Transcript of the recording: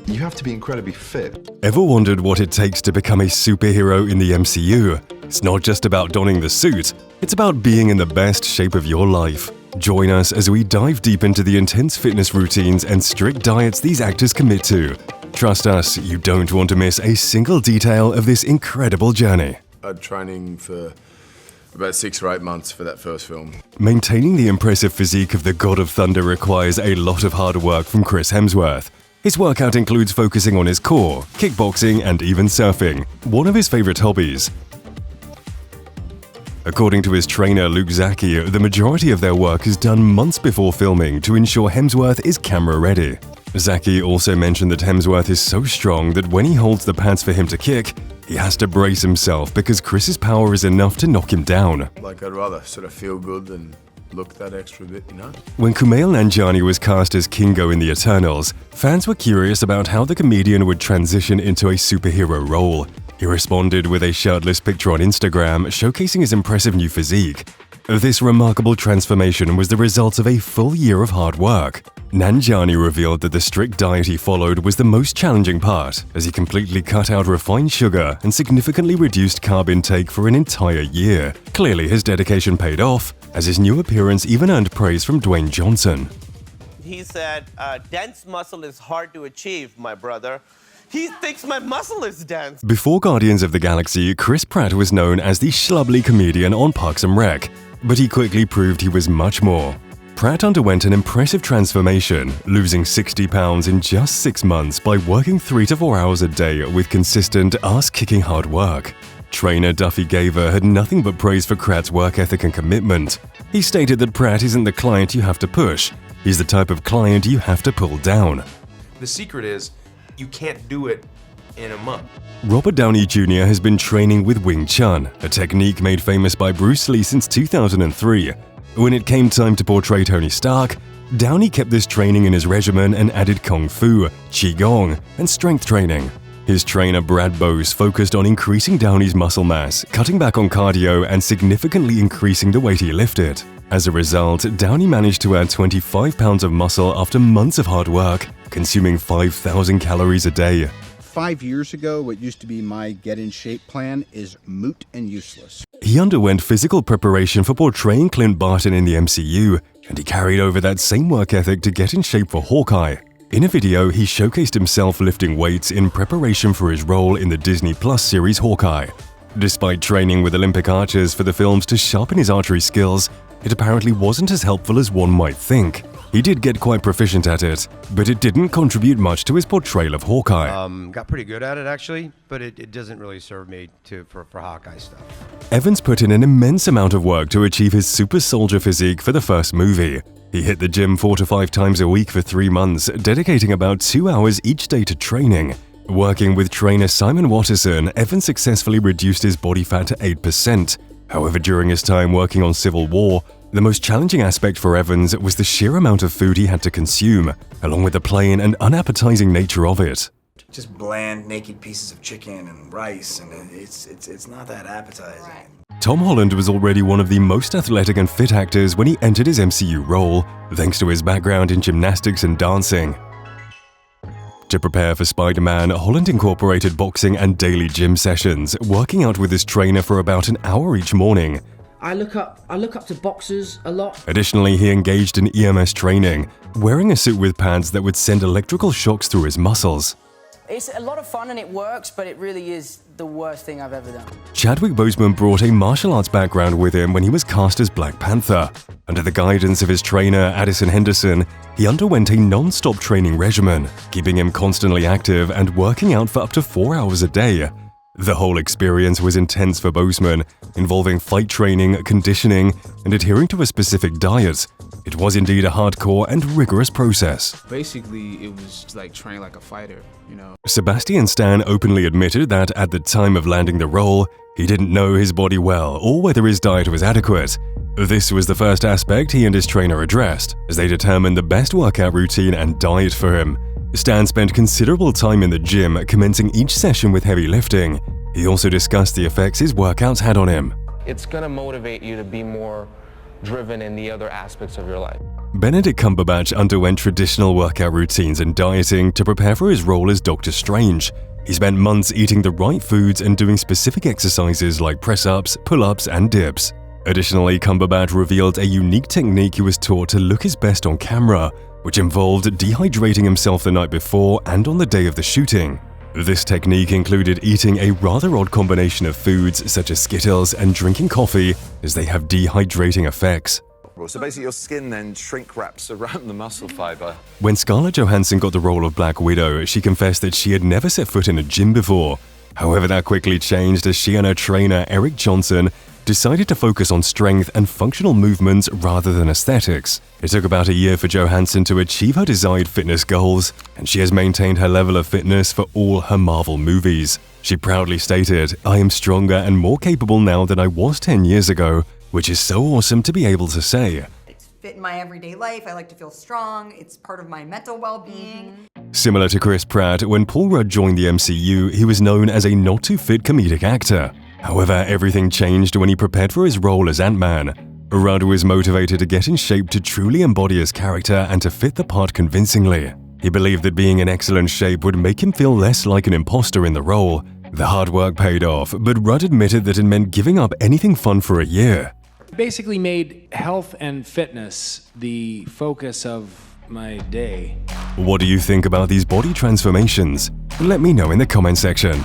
you have to be incredibly fit. Ever wondered what it takes to become a superhero in the MCU? It's not just about donning the suit, it's about being in the best shape of your life. Join us as we dive deep into the intense fitness routines and strict diets these actors commit to. Trust us, you don't want to miss a single detail of this incredible journey. I had training for about 6 or 8 months for that first film. Maintaining the impressive physique of the God of Thunder requires a lot of hard work from Chris Hemsworth. His workout includes focusing on his core, kickboxing, and even surfing, one of his favorite hobbies. According to his trainer Luke Zaki, the majority of their work is done months before filming to ensure Hemsworth is camera ready. Zaki also mentioned that Hemsworth is so strong that when he holds the pads for him to kick, he has to brace himself because Chris's power is enough to knock him down. Like, I'd rather sort of feel good than look that extra bit, you know? When Kumail Nanjiani was cast as Kingo in The Eternals, fans were curious about how the comedian would transition into a superhero role. He responded with a shirtless picture on Instagram, showcasing his impressive new physique. This remarkable transformation was the result of a full year of hard work. Nanjiani revealed that the strict diet he followed was the most challenging part, as he completely cut out refined sugar and significantly reduced carb intake for an entire year. Clearly, his dedication paid off, as his new appearance even earned praise from Dwayne Johnson. He said, dense muscle is hard to achieve, my brother. He thinks my muscle is dense. Before Guardians of the Galaxy, Chris Pratt was known as the schlubbly comedian on Parks and Rec, but he quickly proved he was much more. Pratt underwent an impressive transformation, losing 60 pounds in just 6 months by working 3 to 4 hours a day with consistent, ass-kicking hard work. Trainer Duffy Gaver had nothing but praise for Pratt's work ethic and commitment. He stated that Pratt isn't the client you have to push, he's the type of client you have to pull down. The secret is, you can't do it in a month. Robert Downey Jr. has been training with Wing Chun, a technique made famous by Bruce Lee since 2003. When it came time to portray Tony Stark, Downey kept this training in his regimen and added Kung Fu, Qigong, and strength training. His trainer Brad Bose focused on increasing Downey's muscle mass, cutting back on cardio, and significantly increasing the weight he lifted. As a result, Downey managed to add 25 pounds of muscle after months of hard work, consuming 5,000 calories a day. 5 years ago, what used to be my get-in-shape plan is moot and useless. He underwent physical preparation for portraying Clint Barton in the MCU, and he carried over that same work ethic to get in shape for Hawkeye. In a video, he showcased himself lifting weights in preparation for his role in the Disney Plus series Hawkeye. Despite training with Olympic archers for the films to sharpen his archery skills, it apparently wasn't as helpful as one might think. He did get quite proficient at it, but it didn't contribute much to his portrayal of Hawkeye. Got pretty good at it actually, but it doesn't really serve me for Hawkeye stuff. Evans put in an immense amount of work to achieve his super soldier physique for the first movie. He hit the gym 4 to 5 times a week for 3 months, dedicating about 2 hours each day to training. Working with trainer Simon Watterson, Evans successfully reduced his body fat to 8%. However, during his time working on Civil War, the most challenging aspect for Evans was the sheer amount of food he had to consume, along with the plain and unappetizing nature of it. Just bland, naked pieces of chicken and rice, and it's not that appetizing. Right. Tom Holland was already one of the most athletic and fit actors when he entered his MCU role, thanks to his background in gymnastics and dancing. To prepare for Spider-Man, Holland incorporated boxing and daily gym sessions, working out with his trainer for about an hour each morning. I look up to boxers a lot. Additionally, he engaged in EMS training, wearing a suit with pads that would send electrical shocks through his muscles. It's a lot of fun and it works, but it really is the worst thing I've ever done. Chadwick Boseman brought a martial arts background with him when he was cast as Black Panther. Under the guidance of his trainer, Addison Henderson, he underwent a non-stop training regimen, keeping him constantly active and working out for up to 4 hours a day. The whole experience was intense for Boseman, involving fight training, conditioning, and adhering to a specific diet. It was indeed a hardcore and rigorous process. Basically, it was like training like a fighter, you know. Sebastian Stan openly admitted that at the time of landing the role, he didn't know his body well or whether his diet was adequate. This was the first aspect he and his trainer addressed, as they determined the best workout routine and diet for him. Stan spent considerable time in the gym, commencing each session with heavy lifting. He also discussed the effects his workouts had on him. It's going to motivate you to be more driven in the other aspects of your life. Benedict Cumberbatch underwent traditional workout routines and dieting to prepare for his role as Doctor Strange. He spent months eating the right foods and doing specific exercises like press-ups, pull-ups, and dips. Additionally, Cumberbatch revealed a unique technique he was taught to look his best on camera, which involved dehydrating himself the night before and on the day of the shooting. This technique included eating a rather odd combination of foods such as Skittles and drinking coffee, as they have dehydrating effects. So basically your skin then shrink wraps around the muscle fiber. When Scarlett Johansson got the role of Black Widow, she confessed that she had never set foot in a gym before. However, that quickly changed as she and her trainer, Eric Johnson, decided to focus on strength and functional movements rather than aesthetics. It took about a year for Johansson to achieve her desired fitness goals, and she has maintained her level of fitness for all her Marvel movies. She proudly stated, "I am stronger and more capable now than I was 10 years ago, which is so awesome to be able to say." It's fit in my everyday life. I like to feel strong. It's part of my mental well-being. Similar to Chris Pratt, when Paul Rudd joined the MCU, he was known as a not-too-fit comedic actor. However, everything changed when he prepared for his role as Ant-Man. Rudd was motivated to get in shape to truly embody his character and to fit the part convincingly. He believed that being in excellent shape would make him feel less like an imposter in the role. The hard work paid off, but Rudd admitted that it meant giving up anything fun for a year. Basically made health and fitness the focus of my day. What do you think about these body transformations? Let me know in the comment section.